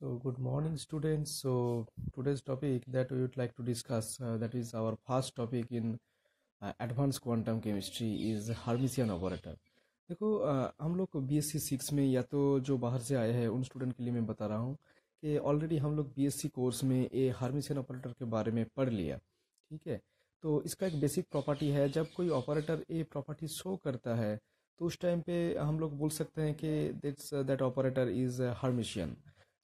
So good morning, students. So today's topic that we would like to discuss, that is our first topic in advanced quantum chemistry is Hermitian operator. देखो हम लोग BSc 6 में या तो जो बाहर से आए हैं उन स्टूडेंट के लिए मैं बता रहा हूँ कि ऑलरेडी हम लोग BSc कोर्स में ये हार्मिशियन ऑपरेटर के बारे में पढ़ लिया। ठीक है, तो इसका एक बेसिक प्रॉपर्टी है, जब कोई ऑपरेटर ये प्रॉपर्टी शो करता है तो उस टाइम पे हम लोग बोल सकते हैं कि that operator is hermitian.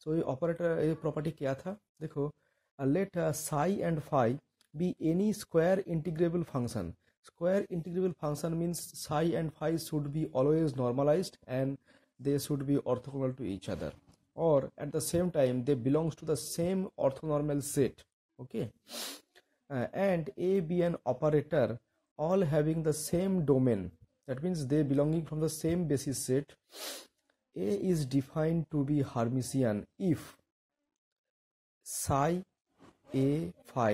So ये ऑपरेटर ये प्रॉपर्टी क्या था, देखो, let psi and phi be any square integrable function. Square integrable function means psi and phi should be always normalized and they should be orthogonal to each other, or at the same time they belongs to the same orthonormal set. Okay, and A be an operator all having the same domain, that means they belonging from the same basis set. A is defined to be Hermitian if psi A phi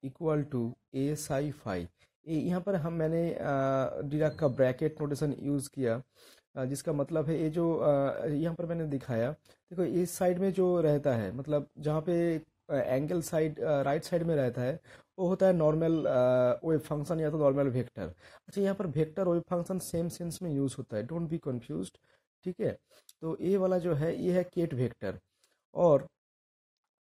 equal to A psi phi। यहाँ पर मैंने Dirac का bracket notation use किया, जिसका मतलब है ये जो यहाँ पर मैंने दिखाया, देखो इस साइड में जो रहता है, मतलब जहाँ पे एंगल साइड राइट साइड में रहता है वो होता है नॉर्मल वेव फंक्शन या तो नॉर्मल वेक्टर। अच्छा, यहाँ पर vector wave function same sense में यूज़ होता है, डोंट बी कंफ्यूज्ड। ठीक है, तो ये वाला जो है ये है केट वेक्टर, और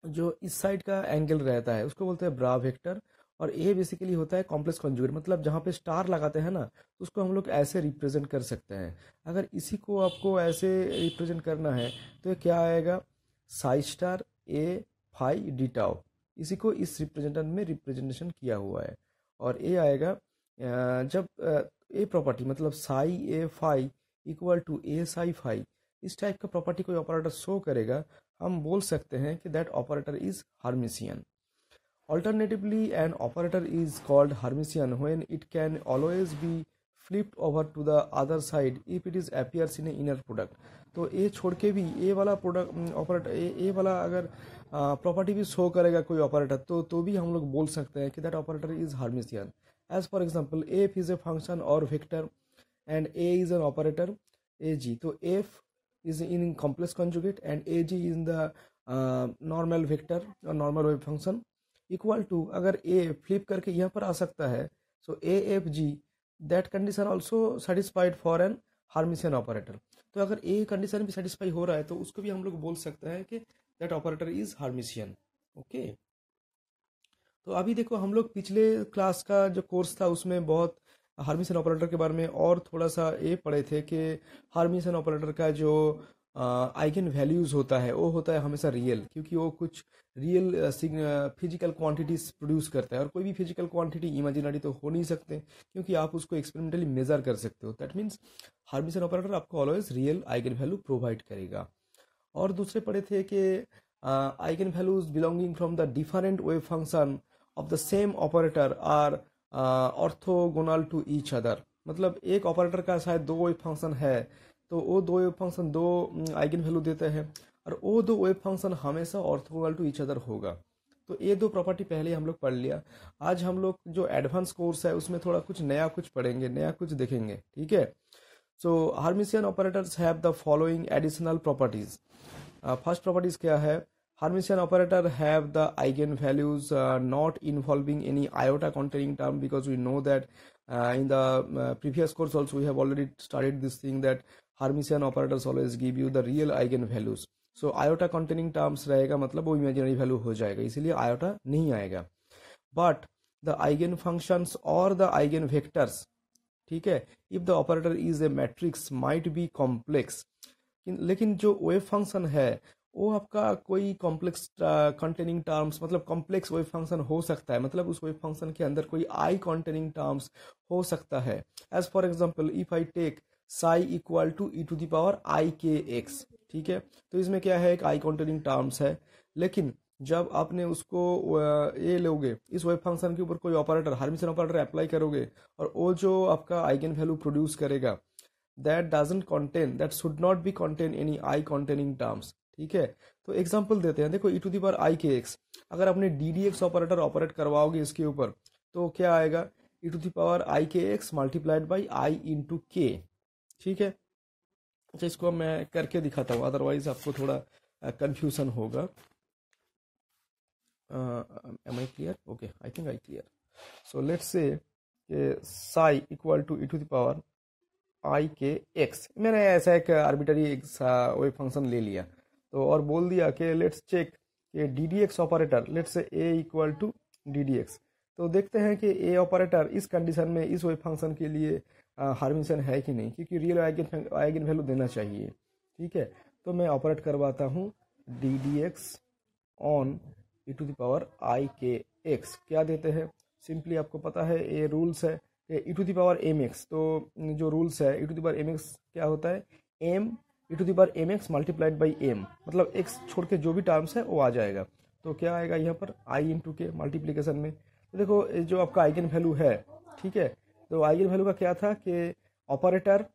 जो इस साइड का एंगल रहता है उसको बोलते हैं ब्रा वेक्टर, और ये बेसिकली होता है कॉम्प्लेक्स कॉन्जुगेट, मतलब जहाँ पे स्टार लगाते हैं ना तो उसको हम लोग ऐसे रिप्रेजेंट कर सकते हैं। अगर इसी को आपको ऐसे रिप्रेजेंट करना है तो ये क्या आएगा, साई स्टार ए फाई डी टाउ, इसी को इस रिप्रेजेंटेशन में रिप्रेजेंटेशन किया हुआ है। और ये आएगा जब ए प्रॉपर्टी मतलब psi a phi equal to a psi phi, इस टाइप का प्रॉपर्टी कोई ऑपरेटर शो करेगा, हम बोल सकते हैं कि that operator is hermitian. Alternatively, an operator is called Hermitian when it can always be flipped over to the other side if it is appears in a inner product। तो ये छोड़ के भी ये वाला प्रोडक्ट ऑपरेटर ये वाला अगर प्रॉपर्टी भी शो करेगा कोई ऑपरेटर तो भी हम लोग बोल सकते हैं कि that operator is hermitian. As for example f is a function और vector and a is an operator a g, तो f is in complex conjugate and a g in the normal vector और normal wave function equal to, अगर a flip करके यहाँ पर आ सकता है so a f g, that condition also satisfied for an hermitian operator. तो अगर ए कंडीशन भी सेटिस्फाई हो रहा है तो उसको भी हम लोग बोल सकते हैं कि दैट ऑपरेटर इज हार्मिशियन। ओके, तो अभी देखो हम लोग पिछले क्लास का जो कोर्स था उसमें बहुत हार्मिशियन ऑपरेटर के बारे में और थोड़ा सा ये पढ़े थे कि हार्मिशियन ऑपरेटर का जो आइगन वैल्यूज होता है वो होता है हमेशा रियल, क्योंकि वो कुछ रियल फिजिकल क्वांटिटीज प्रोड्यूस करता है, और कोई भी फिजिकल क्वांटिटी इमेजिनरी तो हो नहीं सकते क्योंकि आप उसको एक्सपेरिमेंटली मेजर कर सकते हो। दैट मीन्स हार्मिशियन ऑपरेटर आपको always real eigenvalue provide करेगा। और दूसरे पढ़े थे कि eigenvalues belonging from the different wave function of the same operator are orthogonal to each other, मतलब एक ऑपरेटर का शायद दो वेव फंक्शन है तो वो दो वेव फंक्शन दो आइगन वैल्यू देते हैं, और वो दो वेव फंक्शन हमेशा ऑर्थोगोनल टू ईच अदर होगा। तो ये दो प्रॉपर्टी पहले हम लोग पढ़ लिया। आज हम लोग जो एडवांस कोर्स है उसमें थोड़ा कुछ नया कुछ पढ़ेंगे, नया कुछ देखेंगे। ठीक है, so hermitian operators have the following additional properties. First properties क्या है, Hermitian operator have the eigenvalues not involving any iota containing term, because we know that in the previous course also we have already studied this thing that Hermitian operators always give you the real eigenvalues. So iota containing terms रहेगा मतलब वो imaginary value हो जाएगा, इसीलिए iota नहीं आएगा। But the eigenfunctions or the eigenvectors, ठीक है, if the operator is a matrix might be complex, लेकिन जो वेव फंक्शन है वो आपका कोई कॉम्प्लेक्स कंटेनिंग टर्म्स मतलब कॉम्प्लेक्स वेव फंक्शन हो सकता है, मतलब उस वेव फंक्शन के अंदर कोई आई कंटेनिंग टर्म्स हो सकता है। As for example if I take psi equal to e to the power i k x, ठीक है, तो इसमें क्या है, एक आई कंटेनिंग टर्म्स है, लेकिन जब आपने उसको ये लोगे इस वेव फंक्शन के ऊपर कोई ऑपरेटर हार्मिशियन ऑपरेटर अप्लाई करोगे और वो जो आपका आइगन वैल्यू प्रोड्यूस करेगा that doesn't contain, that should not be contain any i containing terms। ठीक है, तो एग्जांपल देते हैं, देखो e to the power i k x, अगर आपने ddx ऑपरेटर ऑपरेट करवाओगे इसके ऊपर तो क्या आएगा, e to the power i k x multiplied by i into k. ठीक है, अच्छा इसको मैं करके दिखाता हूँ, अदरवाइज आपको थोड़ा कंफ्यूजन होगा। am I clear? Okay, I think I clear. So let's say psi equal to e to the power i k x, मैंने ऐसा एक आर्बिटरी वेव फंक्शन ले लिया तो और बोल दिया कि लेट्स चेक कि d d x operator, let's say a equal to d d x. तो देखते हैं कि a ऑपरेटर इस कंडीशन में इस वेव फंक्शन के लिए हार्मिशन है कि नहीं, क्योंकि रियल आइगन वैल्यू देना चाहिए। ठीक है, तो मैं ऑपरेट करवाता हूँ d d x on e to the power i k x। क्या देते हैं, सिंपली आपको पता है ये रूल्स है e to the power mx। तो जो रूल्स है e to the power mx क्या होता है, m e to the power mx multiplied by m, मतलब x छोड़ के जो भी टर्म्स है वो आ जाएगा। तो क्या आएगा यहाँ पर i इंटू के मल्टीप्लीकेशन में। तो देखो ये जो आपका आइगन वैल्यू है, ठीक है, तो आइगन वैल्यू का क्या था कि operator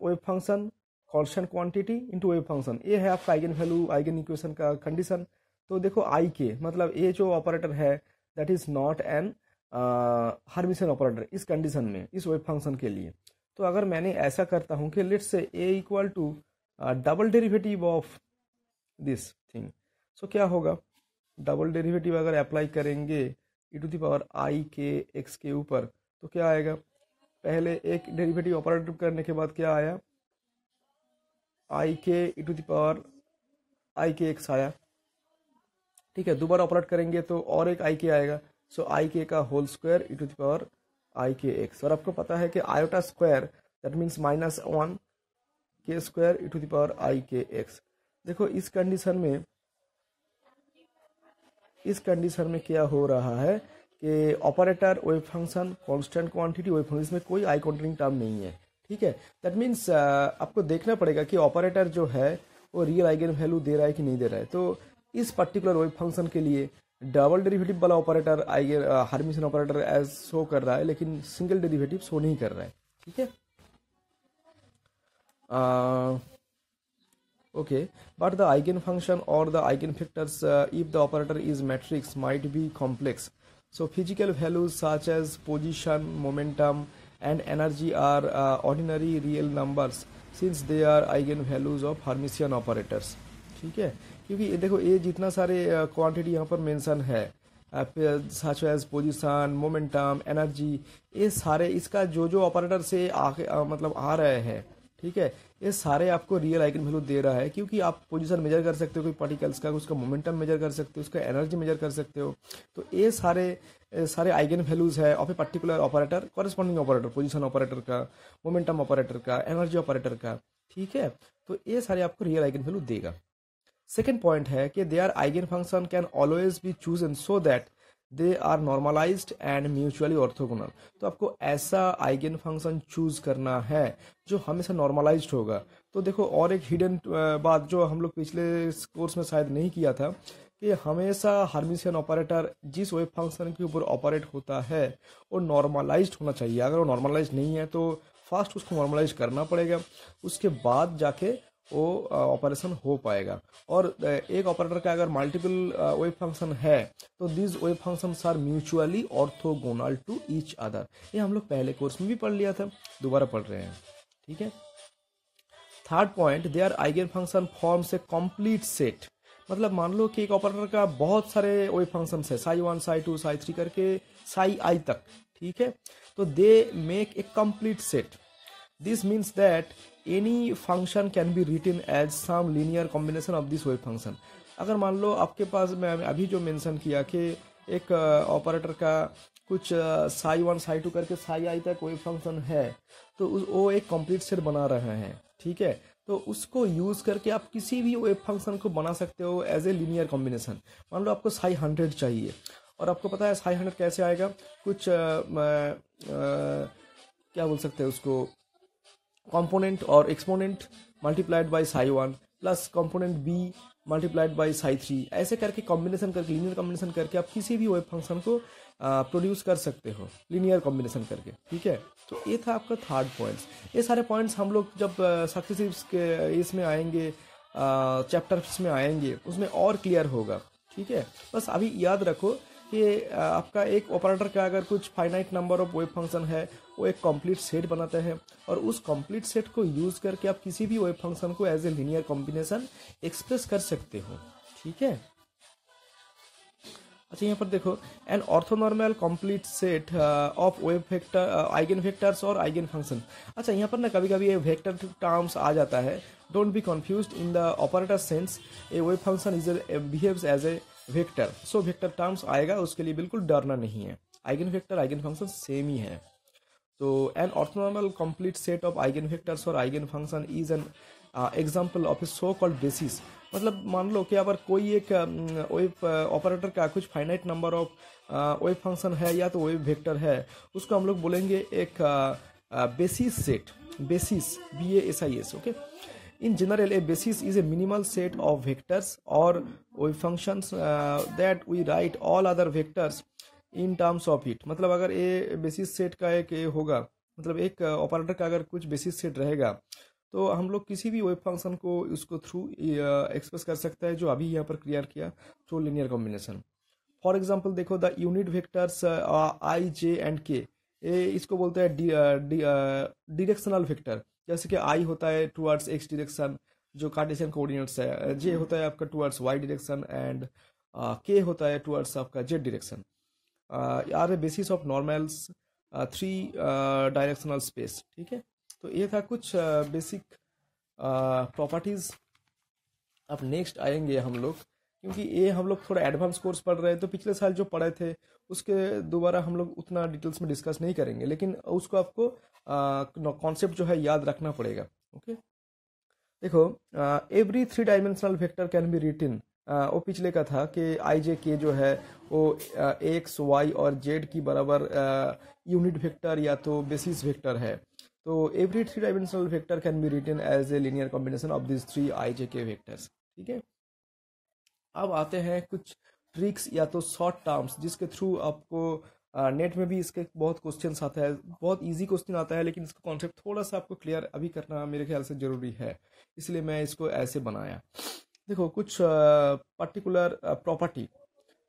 wave function constant quantity into wave function, ये है आपका आइगन वैल्यू आइगन इक्वेशन का कंडीशन। तो देखो आई के मतलब ये जो ऑपरेटर है that is not an hermitian operator इस कंडीशन में, इस वेव फंक्शन के लिए। तो अगर मैंने ऐसा करता हूँ कि let's say a equal to double derivative of this thing, so क्या होगा, डबल डेरिवेटिव अगर अप्लाई करेंगे e to the power i k x के ऊपर तो क्या आएगा, पहले एक डेरिवेटिव ऑपरेट करने के बाद क्या आया, आई के e to the power i k x आया। ठीक है, दोबारा ऑपरेट करेंगे तो और एक आई के आएगा, सो आई के का whole square e to the power i k x. और आपको पता है कि आयोटा स्क्वायर दैट मीन्स -1 के square e to the power i k x. देखो इस कंडीशन में क्या हो रहा है कि operator wave function constant quantity wave function, इसमें कोई आई काउंटिंग टर्म नहीं है। ठीक है, दैट मीन्स आपको देखना पड़ेगा कि ऑपरेटर जो है वो रियल आइगन वैल्यू दे रहा है कि नहीं दे रहा है। तो इस पर्टिकुलर वेव फंक्शन के लिए डबल डेरिवेटिव वाला operator eigen hermitian operator as show कर रहा है, लेकिन सिंगल डेरिवेटिव शो नहीं कर रहा है। ठीक है, okay, but the eigenfunction or the eigenvectors if the operator is matrix might be complex. So physical values such as position, momentum and energy are ordinary real numbers since they are eigenvalues of Hermitian operators. ठीक है, क्योंकि देखो ये जितना सारे quantity यहाँ पर mention है such as position, momentum, energy, ये सारे इसका जो ऑपरेटर से मतलब आ रहे हैं, ठीक है, ये सारे आपको रियल आइगन वैल्यू दे रहा है, क्योंकि आप पोजीशन मेजर कर सकते हो कोई पार्टिकल्स का, उसका मोमेंटम मेजर कर सकते हो, उसका एनर्जी मेजर कर सकते हो। तो ये सारे आइगन वैल्यूज है of a particular operator, corresponding operator, position operator का, मोमेंटम ऑपरेटर का, एनर्जी ऑपरेटर का। ठीक है, तो ये सारे आपको रियल आइगन वैल्यू देगा। सेकेंड पॉइंट है कि their eigenfunction can always be chosen so that they are normalised and mutually orthogonal. तो आपको ऐसा आइगन फंक्शन चूज करना है जो हमेशा नॉर्मलाइज्ड होगा। तो देखो और एक हिडन बात जो हम लोग पिछले कोर्स में शायद नहीं किया था कि हमेशा हार्मिशियन ऑपरेटर जिस वेव फंक्शन के ऊपर ऑपरेट होता है वो नॉर्मलाइज्ड होना चाहिए। अगर वो नॉर्मलाइज्ड नहीं है तो फर्स्ट उसको नॉर्मलाइज करना पड़ेगा, उसके बाद जाके वो ऑपरेशन हो पाएगा। और एक ऑपरेटर का अगर मल्टीपल वेव फंक्शन है तो this wave functions are mutually orthogonal to each other. ये हम लोग पहले कोर्स में भी पढ़ लिया था, दोबारा पढ़ रहे हैं। ठीक है, third point, their eigenfunction forms a complete set. मतलब मान लो कि एक ऑपरेटर का बहुत सारे वेव फंक्शंस है, साई 1 साई 2 साई 3 करके साई आई तक। ठीक है, तो they make a complete set. This means that any function can be written as some linear combination of this wave function. अगर मान लो आपके पास मैं अभी जो मेंशन किया कि एक ऑपरेटर का कुछ साई 1 साई 2 करके साई आई तक वेव फंक्शन है, तो वो एक कंप्लीट सेट बना रहे हैं। ठीक है, तो उसको यूज करके आप किसी भी वेव फंक्शन को बना सकते हो एज ए लीनियर कॉम्बिनेशन। मान लो आपको साई 100 चाहिए और आपको पता है साई 100 कैसे आएगा, कुछ क्या बोल सकते हैं उसको, कंपोनेंट और exponent multiplied by psi 1 plus component b multiplied by psi 3, ऐसे करके कॉम्बिनेशन करके लीनियर कॉम्बिनेशन करके आप किसी भी वेव फंक्शन को प्रोड्यूस कर सकते हो लीनियर कॉम्बिनेशन करके। ठीक है, तो ये था आपका थर्ड पॉइंट्स। ये सारे पॉइंट्स हम लोग जब सक्सेसिव के इसमें आएंगे, चैप्टर्स में आएंगे, उसमें और क्लियर होगा। ठीक है, बस अभी याद रखो कि आपका एक ऑपरेटर का अगर कुछ finite number of wave function है, वो एक कंप्लीट सेट बनाता है, और उस कंप्लीट सेट को यूज़ करके आप किसी भी वेव फंक्शन को as a linear combination express कर सकते हो। ठीक है। अच्छा, यहाँ पर देखो, an orthonormal complete set of wave vector eigen vectors और आइगन फंक्शन। अच्छा, यहाँ पर ना कभी कभी ये वेक्टर टर्म्स आ जाता है, don't be confused in the operator sense, a wave function is behaves as a vector, so vector terms आएगा, उसके लिए बिल्कुल डरना नहीं है। Eigen vector eigen function same ही है। तो an orthonormal complete set of eigen vectors और eigen function is an example of a so called basis. मतलब मान लो कि अगर कोई एक वेव ऑपरेटर का कुछ finite number of wave function है या तो वेव वेक्टर है, उसको हम लोग बोलेंगे एक basis set, basis, BASIS। Okay. In general, a basis is a minimal set of vectors or wave functions that we write all other vectors in terms of it। मतलब अगर ये बेसिस सेट का एक ये होगा, मतलब एक ऑपरेटर का अगर कुछ बेसिस सेट रहेगा, तो हम लोग किसी भी वेव फंक्शन को उसको थ्रू एक्सप्रेस कर सकता है, जो अभी यहाँ पर क्लियर किया, through linear combination. For example देखो, the unit vectors I, J and K, इसको बोलते हैं डिरेक्शनल वेक्टर। जैसे कि I होता है टुवर्ड्स x डायरेक्शन, जो कार्टेशियन कोऑर्डिनेट्स है, J होता है आपका towards y direction, and K होता है टुवर्ड्स आपका z direction. Are a basis of normals 3 directional space. ठीक है। तो ये था कुछ बेसिक प्रॉपर्टीज। अब नेक्स्ट आएंगे हम लोग, क्योंकि ये हम लोग थोड़ा एडवांस कोर्स पढ़ रहे हैं, तो पिछले साल जो पढ़े थे उसके दोबारा हम लोग उतना डिटेल्स में डिस्कस नहीं करेंगे, लेकिन उसको आपको कॉन्सेप्ट जो है याद रखना पड़ेगा। ओके। देखो, every 3 dimensional vector can be written, वो पिछले का था कि IJK जो है वो X, Y और Z की बराबर यूनिट वेक्टर या तो बेसिस वेक्टर है। तो every 3 dimensional vector can be written as a linear combination of this 3 IJK vectors. ठीक है। अब आते हैं कुछ ट्रिक्स या तो शॉर्ट टर्म्स, जिसके थ्रू आपको नेट में भी इसके बहुत क्वेश्चन आता है, बहुत इजी क्वेश्चन आता है, लेकिन इसका कॉन्सेप्ट थोड़ा सा आपको क्लियर अभी करना मेरे ख्याल से ज़रूरी है, इसलिए मैं इसको ऐसे बनाया। देखो, कुछ पर्टिकुलर प्रॉपर्टी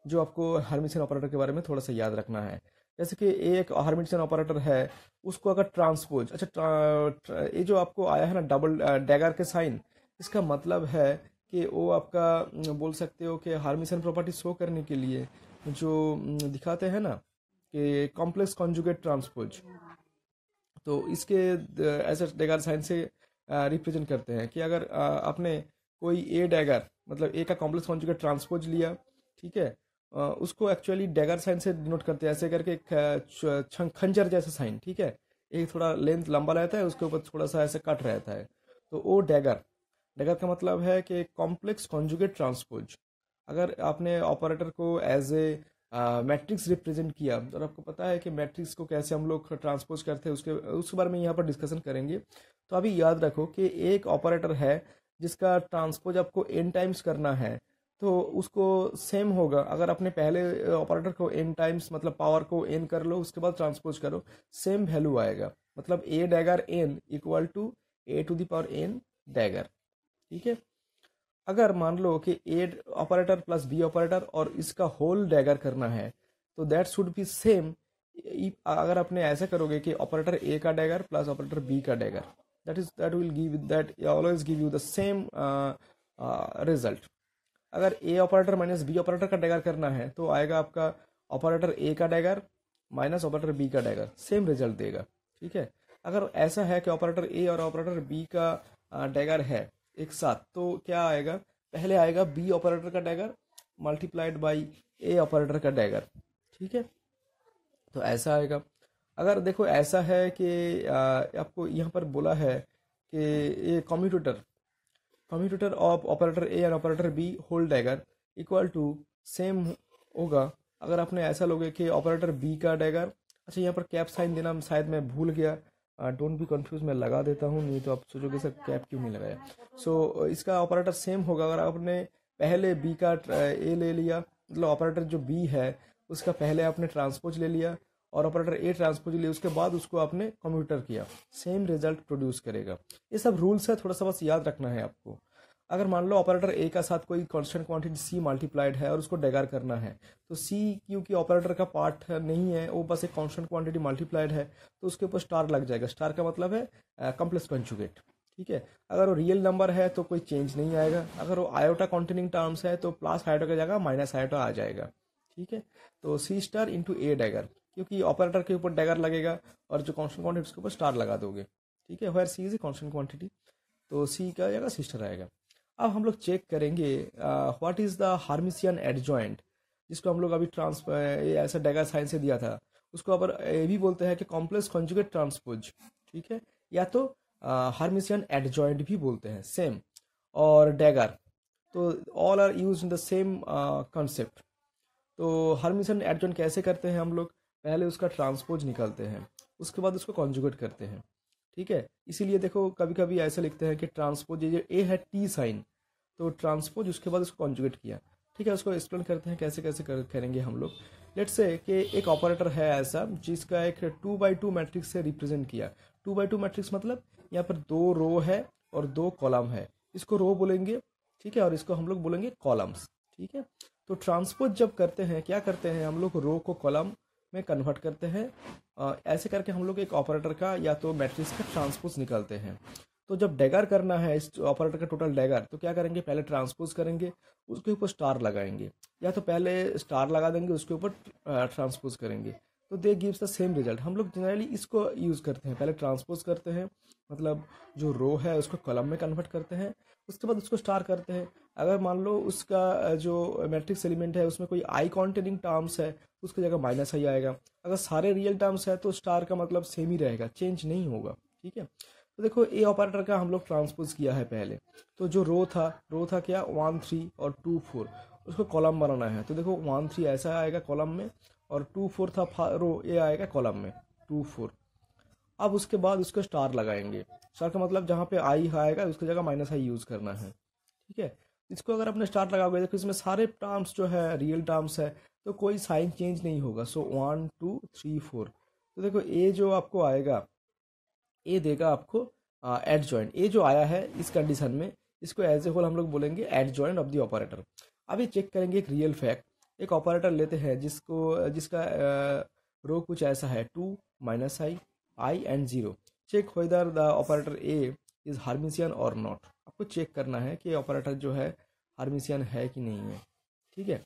जो आपको हर्मिटियन ऑपरेटर के बारे में थोड़ा सा याद रखना है। जैसे कि एक हर्मिटियन ऑपरेटर है, उसको अगर ट्रांसपोज, अच्छा ये जो आपको आया है ना डबल डैगर के साइन, इसका मतलब है कि वो आपका बोल सकते हो कि हर्मिटियन प्रॉपर्टी शो करने के लिए जो दिखाते हैं ना कि कॉम्प्लेक्स कॉन्जुगेट ट्रांसपोज, तो इसके ऐसे डैगर साइन से रिप्रेजेंट करते हैं कि अगर आपने कोई ए डैगर, मतलब ए का कॉम्प्लेक्स कॉन्जुगेट ट्रांसपोज लिया, ठीक है, उसको एक्चुअली डैगर साइन से डिनोट करते हैं, ऐसे करके एक खंजर जैसा साइन। ठीक है। एक थोड़ा लेंथ लंबा रहता है, उसके ऊपर थोड़ा सा ऐसे कट रहता है, तो वो डैगर, डैगर का मतलब है कि कॉम्प्लेक्स कॉन्जुगेट ट्रांसपोज। अगर आपने ऑपरेटर को एज ए मैट्रिक्स रिप्रेजेंट किया, और आपको पता है कि मैट्रिक्स को कैसे हम लोग ट्रांसपोज करते हैं, उसके बारे में यहाँ पर डिस्कशन करेंगे। तो अभी याद रखो कि एक ऑपरेटर है जिसका ट्रांसपोज आपको n टाइम्स करना है, तो उसको सेम होगा। अगर आपने पहले ऑपरेटर को n टाइम्स, मतलब पावर को n कर लो, उसके बाद ट्रांसपोज करो, सेम वैल्यू आएगा। मतलब a dagger n equal to a to the power n dagger. ठीक है। अगर मान लो कि a operator plus b operator और इसका होल डैगर करना है, तो दैट शुड बी सेम। अगर आपने ऐसा करोगे कि ऑपरेटर ए का डैगर प्लस ऑपरेटर बी का dagger, that will give that always give you the same result. अगर ए ऑपरेटर माइनस बी ऑपरेटर का डैगर करना है, तो आएगा आपका ऑपरेटर ए का डैगर माइनस ऑपरेटर बी का डैगर, सेम रिजल्ट देगा। ठीक है। अगर ऐसा है कि ऑपरेटर ए और ऑपरेटर बी का डैगर है एक साथ, तो क्या आएगा, पहले आएगा बी ऑपरेटर का dagger multiplied by A operator का डैगर। ठीक है। तो ऐसा आएगा। अगर देखो ऐसा है कि आपको यहाँ पर बोला है कि ये commutator of operator a and operator b whole dagger equal to same होगा। अगर आपने ऐसा लोगे कि ऑपरेटर बी का डैगर, अच्छा यहाँ पर कैप साइन देना शायद मैं भूल गया, डोंट बी कंफ्यूज, मैं लगा देता हूँ, नहीं तो आप सोचोगे सर कैप क्यों नहीं लगाया। सो इसका ऑपरेटर सेम होगा। अगर आपने पहले बी का ए ले लिया, मतलब ऑपरेटर जो बी है उसका पहले आपने ट्रांसपोज ले लिया, और ऑपरेटर ए ट्रांसपोज लिया, उसके बाद उसको आपने कम्यूटर किया, सेम रिजल्ट प्रोड्यूस करेगा। ये सब रूल्स है, थोड़ा सा बस याद रखना है आपको। अगर मान लो ऑपरेटर ए का साथ कोई कांस्टेंट क्वांटिटी सी मल्टीप्लाइड है और उसको डेगार करना है, तो सी क्योंकि ऑपरेटर का पार्ट नहीं है, वो बस एक कांस्टेंट क्वांटिटी मल्टीप्लाइड है, तो उसके ऊपर स्टार लग जाएगा। स्टार का मतलब है कॉम्प्लेक्स कंजुगेट। ठीक है, अगर वो रियल नंबर है तो कोई चेंज नहीं आएगा। अगर वो आयोटा कॉन्टेनिंग टर्म्स है तो प्लस आयोटा की जगह माइनस आयोटा आ जाएगा। ठीक है, तो सी स्टार इंटू ए डैगर, क्योंकि ऑपरेटर के ऊपर डैगर लगेगा और जो कांस्टेंट क्वांटिटी उसके ऊपर स्टार लगा दोगे। ठीक है, where C is a constant quantity, तो सी का जगह सी स्टार आएगा। अब हम लोग चेक करेंगे व्हाट इज द हार्मिशियन एडजॉइंट, जिसको हम लोग अभी ऐसा डैगर साइन से दिया था, उसको अब ये भी बोलते हैं कि कॉम्प्लेक्स कॉन्जुगेट ट्रांसपोज। ठीक है, या तो हार्मिशियन एडजॉइंट भी बोलते हैं, सेम। और डैगर, तो all are use in the same concept. तो हार्मिशियन एडजॉइंट कैसे करते हैं हम लोग, पहले उसका ट्रांसपोज निकालते हैं, उसके बाद उसको कॉन्जुगेट करते हैं। ठीक है, इसीलिए देखो कभी कभी ऐसा लिखते हैं कि ट्रांसपोज, ये ए है टी साइन, तो ट्रांसपोज उसके बाद उसको कॉन्जुगेट किया। ठीक है, उसको एक्सप्लेन करते हैं कैसे कैसे करेंगे हम लोग। लेट्स से कि एक ऑपरेटर है ऐसा जिसका एक 2x2 मैट्रिक्स से रिप्रेजेंट किया। 2x2 मैट्रिक्स मतलब यहाँ पर 2 रो है और 2 कॉलम है, इसको रो बोलेंगे। ठीक है, और इसको हम लोग बोलेंगे कॉलम्स। ठीक है, तो ट्रांसपोज जब करते हैं, क्या करते हैं हम लोग, रो को कॉलम में कन्वर्ट करते हैं। ऐसे करके हम लोग एक ऑपरेटर का या तो मैट्रिक्स का ट्रांसपोज निकालते हैं। तो जब डैगर करना है इस ऑपरेटर का टोटल डैगर, तो क्या करेंगे, पहले ट्रांसपोज करेंगे, उसके ऊपर स्टार लगाएंगे, या तो पहले स्टार लगा देंगे उसके ऊपर ट्रांसपोज करेंगे, तो दे गिव्स द सेम रिजल्ट। हम लोग जनरली इसको यूज़ करते हैं, पहले ट्रांसपोज करते हैं, मतलब जो रो है उसको कॉलम में कन्वर्ट करते हैं, उसके बाद उसको स्टार करते हैं। अगर मान लो उसका जो मैट्रिक्स एलिमेंट है उसमें कोई आई कॉन्टेनिंग टर्म्स है, उसकी जगह माइनस आई आएगा। अगर सारे रियल टर्म्स है तो स्टार का मतलब सेम ही रहेगा, चेंज नहीं होगा। ठीक है, तो देखो ए ऑपरेटर का हम लोग ट्रांसपोज किया है पहले, तो जो रो था क्या, 1 3 और 2 4, उसको कॉलम बनाना है। तो देखो 1 3 ऐसा आएगा कॉलम में, और 2 4 था रो, ए आएगा कॉलम में 2 4। अब उसके बाद उसको स्टार लगाएंगे। स्टार का मतलब जहाँ पे आई आएगा उसकी जगह माइनस आई यूज़ करना है। ठीक है, इसको अगर अपने स्टार लगाओगे तो इसमें सारे टर्म्स जो है रियल टर्म्स है, तो कोई साइन चेंज नहीं होगा। सो 1 2 3 4, तो देखो ए जो आपको आएगा, ए देगा आपको एड जॉइंट। ए जो आया है इस कंडीशन में, इसको एज ए होल हम लोग बोलेंगे adjoint of the operator. अभी चेक करेंगे एक रियल फैक्ट। एक ऑपरेटर लेते हैं जिसका रो कुछ ऐसा है, 2 minus i, i and 0। Check whether the operator a is hermitian और नॉट। आपको चेक करना है कि ऑपरेटर जो है हार्मिशियन है कि नहीं है। ठीक है,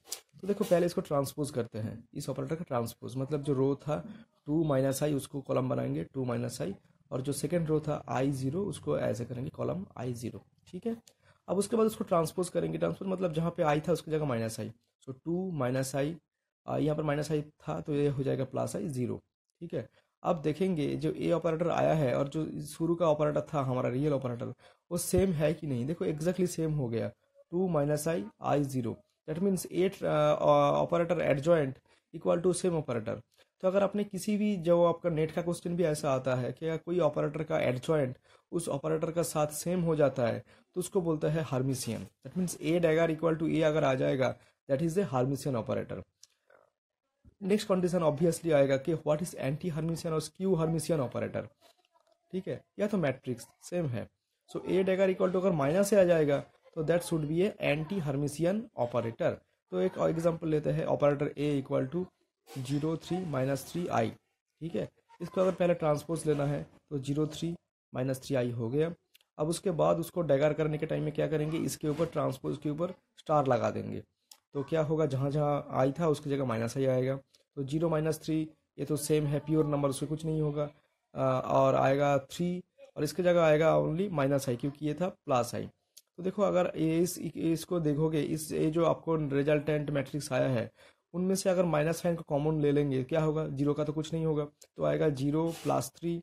तो देखो पहले इसको ट्रांसपोज करते हैं, इस ऑपरेटर का ट्रांसपोज, मतलब जो रो था 2 माइनस आई उसको कॉलम बनाएंगे 2 माइनस आई, और जो सेकेंड रो था आई 0 उसको ऐसे करेंगे कॉलम आई 0। ठीक है, अब उसके बाद उसको ट्रांसपोज करेंगे। ट्रांसपोज मतलब जहाँ पे आई था उसकी जगह माइनस आई, सो 2 माइनस आई, यहाँ पर माइनस आई था तो ये हो जाएगा प्लस आई 0। ठीक है, अब देखेंगे जो ए ऑपरेटर आया है और जो शुरू का ऑपरेटर था हमारा रियल ऑपरेटर, वो सेम है कि नहीं। देखो एग्जैक्टली सेम हो गया, 2 minus i i 0, that means a operator adjoint equal to same operator. तो अगर आपने किसी भी, जो आपका नेट का क्वेश्चन भी ऐसा आता है कि अगर कोई ऑपरेटर का एडजॉइंट उस ऑपरेटर का साथ सेम हो जाता है तो उसको बोलता है hermitian. That means a dagger equal to a अगर आ जाएगा, that is a hermitian operator. Next condition obviously आएगा कि व्हाट इज एंटी हार्मिशियन और स्क्यू हार्मिशियन ऑपरेटर। ठीक है, या तो मैट्रिक्स सेम है, so a dagger equal to अगर माइनस से आ जाएगा तो that should be a anti hermitian operator. तो एक एग्जांपल लेते हैं, operator a equal to 0 3 minus 3 i. ठीक है, इसको अगर पहले ट्रांसपोज लेना है तो 0 3 माइनस 3 आई हो गया। अब उसके बाद उसको डैगर करने के टाइम में क्या करेंगे, इसके ऊपर ट्रांसपोज के ऊपर स्टार लगा देंगे, तो क्या होगा, जहाँ जहाँ आई था उसकी जगह माइनस आई आएगा। तो 0 माइनस 3 ये तो सेम है, प्योर नंबर, उससे कुछ नहीं होगा। और आएगा 3, और इसके जगह आएगा ओनली माइनस आई क्योंकि ये था प्लस आई। तो देखो अगर इसको देखोगे, इस ये जो आपको रिजल्टेंट मैट्रिक्स आया है उनमें से अगर माइनस साइन को कॉमन ले लेंगे, क्या होगा, 0 का तो कुछ नहीं होगा, तो आएगा 0 प्लस 3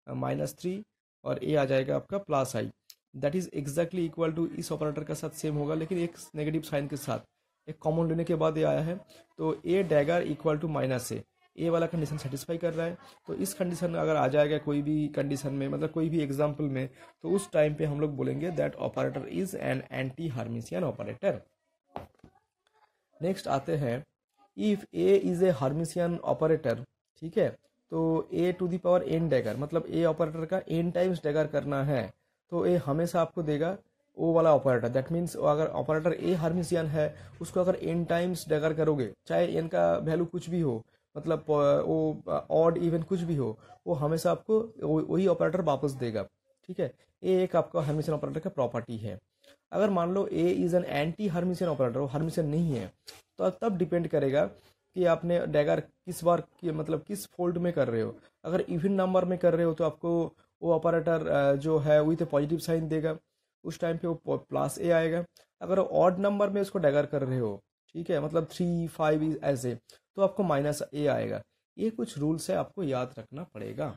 माइनस 3, और ए आ जाएगा आपका plus I. That is exactly equal to इस ऑपरेटर का साथ सेम होगा, लेकिन एक नेगेटिव साइन के साथ, एक कॉमन लेने के बाद ये आया है। तो ए डैगर इक्वल टू माइनस ए वाला कंडीशन सेटिस्फाई कर रहा है। तो इस कंडीशन अगर आ जाएगा कोई भी कंडीशन में, मतलब कोई भी एग्जाम्पल में, तो उस टाइम पे हम लोग बोलेंगे that operator is an anti hermitian operator. Next आते हैं, if a is a hermitian operator. ठीक है, तो a to the power n dagger, मतलब ए ऑपरेटर का एन टाइम्स डैगर करना है, तो ए हमेशा आपको देगा ओ वाला ऑपरेटर, दैट मीन्स अगर ऑपरेटर ए हर्मिशियन है, उसको अगर n टाइम्स डैगर करोगे, चाहे n का वैल्यू कुछ भी हो, मतलब वो ऑड इवन कुछ भी हो, वो हमेशा आपको वही ऑपरेटर वापस देगा। ठीक है, ये एक आपका हर्मिशियन ऑपरेटर का प्रॉपर्टी है। अगर मान लो a is an anti hermitian operator, वो हर्मिशियन नहीं है, तो तब डिपेंड करेगा कि आपने डैगर किस बार की, मतलब किस फोल्ड में कर रहे हो। अगर इवन नंबर में कर रहे हो तो आपको वो ऑपरेटर जो है विथ पॉजिटिव साइन देगा, उस टाइम पे वो प्लस ए आएगा। अगर ऑड नंबर में उसको डैगर कर रहे हो, ठीक है, मतलब 3 5 ऐसे, तो आपको माइनस ए आएगा। ये कुछ रूल्स है, आपको याद रखना पड़ेगा।